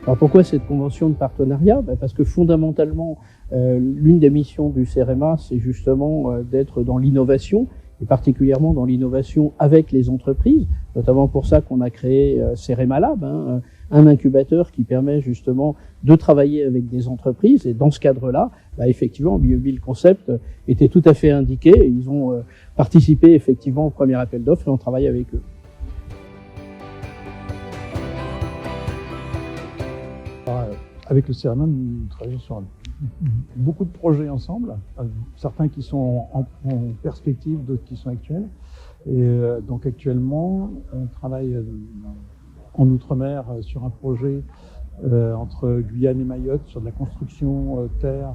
Alors pourquoi cette convention de partenariat? Parce que fondamentalement, l'une des missions du CEREMA, c'est justement d'être dans l'innovation, et particulièrement dans l'innovation avec les entreprises, notamment pour ça qu'on a créé CEREMA Lab, un incubateur qui permet justement de travailler avec des entreprises. Et dans ce cadre-là, effectivement, BioBuild Concept était tout à fait indiqué. Et ils ont participé effectivement au premier appel d'offres et on travaille avec eux. Avec le CEREMA, nous travaillons sur beaucoup de projets ensemble, certains qui sont en perspective, d'autres qui sont actuels. Et donc actuellement, on travaille en Outre-mer sur un projet entre Guyane et Mayotte sur de la construction terre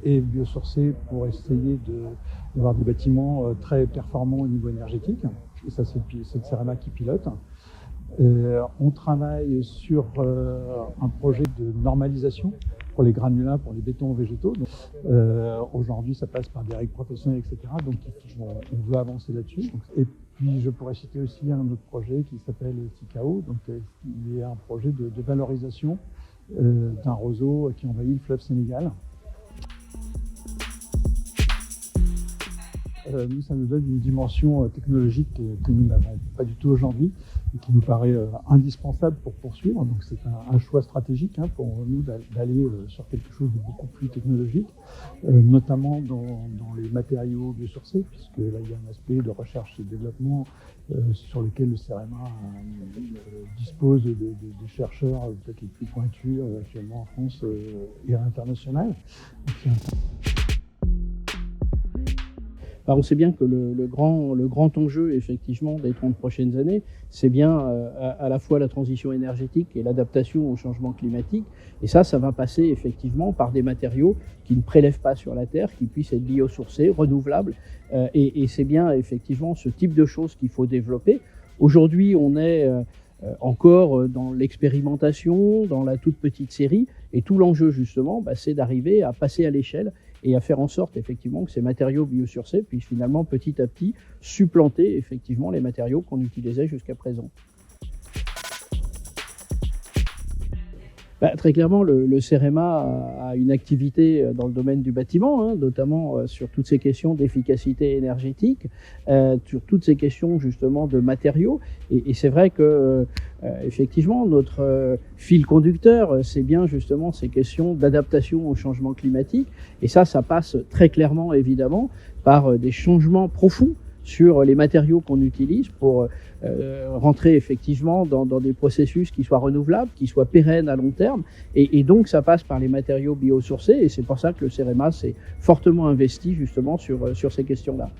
et biosourcée pour essayer d'avoir des bâtiments très performants au niveau énergétique. Et ça, c'est le CEREMA qui pilote. On travaille sur un projet de normalisation pour les granulats, pour les bétons végétaux. Aujourd'hui, ça passe par des règles professionnelles, etc. Donc, on veut avancer là-dessus. Et puis, je pourrais citer aussi un autre projet qui s'appelle Tikao. Donc, il y a un projet de valorisation d'un roseau qui envahit le fleuve Sénégal. Nous, ça nous donne une dimension technologique que nous n'avons pas du tout aujourd'hui et qui nous paraît indispensable pour poursuivre. Donc c'est un choix stratégique pour nous d'aller sur quelque chose de beaucoup plus technologique, notamment dans les matériaux biosourcés, puisque là il y a un aspect de recherche et développement sur lequel le CEREMA dispose de chercheurs peut-être les plus pointus actuellement en France et à l'international. On sait bien que le grand enjeu, effectivement, des 30 prochaines années, c'est bien à la fois la transition énergétique et l'adaptation au changement climatique. Et ça va passer effectivement par des matériaux qui ne prélèvent pas sur la terre, qui puissent être biosourcés, renouvelables. Et c'est bien effectivement ce type de choses qu'il faut développer. Aujourd'hui, on est encore dans l'expérimentation, dans la toute petite série. Et tout l'enjeu, justement, c'est d'arriver à passer à l'échelle et à faire en sorte effectivement que ces matériaux biosourcés puissent finalement petit à petit supplanter effectivement les matériaux qu'on utilisait jusqu'à présent. Très clairement, le CEREMA a une activité dans le domaine du bâtiment, notamment sur toutes ces questions d'efficacité énergétique, sur toutes ces questions justement de matériaux. Et c'est vrai que effectivement, notre fil conducteur, c'est bien justement ces questions d'adaptation au changement climatique. Et ça passe très clairement, évidemment, par des changements profonds sur les matériaux qu'on utilise pour rentrer effectivement dans des processus qui soient renouvelables, qui soient pérennes à long terme. Et donc, ça passe par les matériaux biosourcés. Et c'est pour ça que le CEREMA s'est fortement investi justement sur ces questions-là.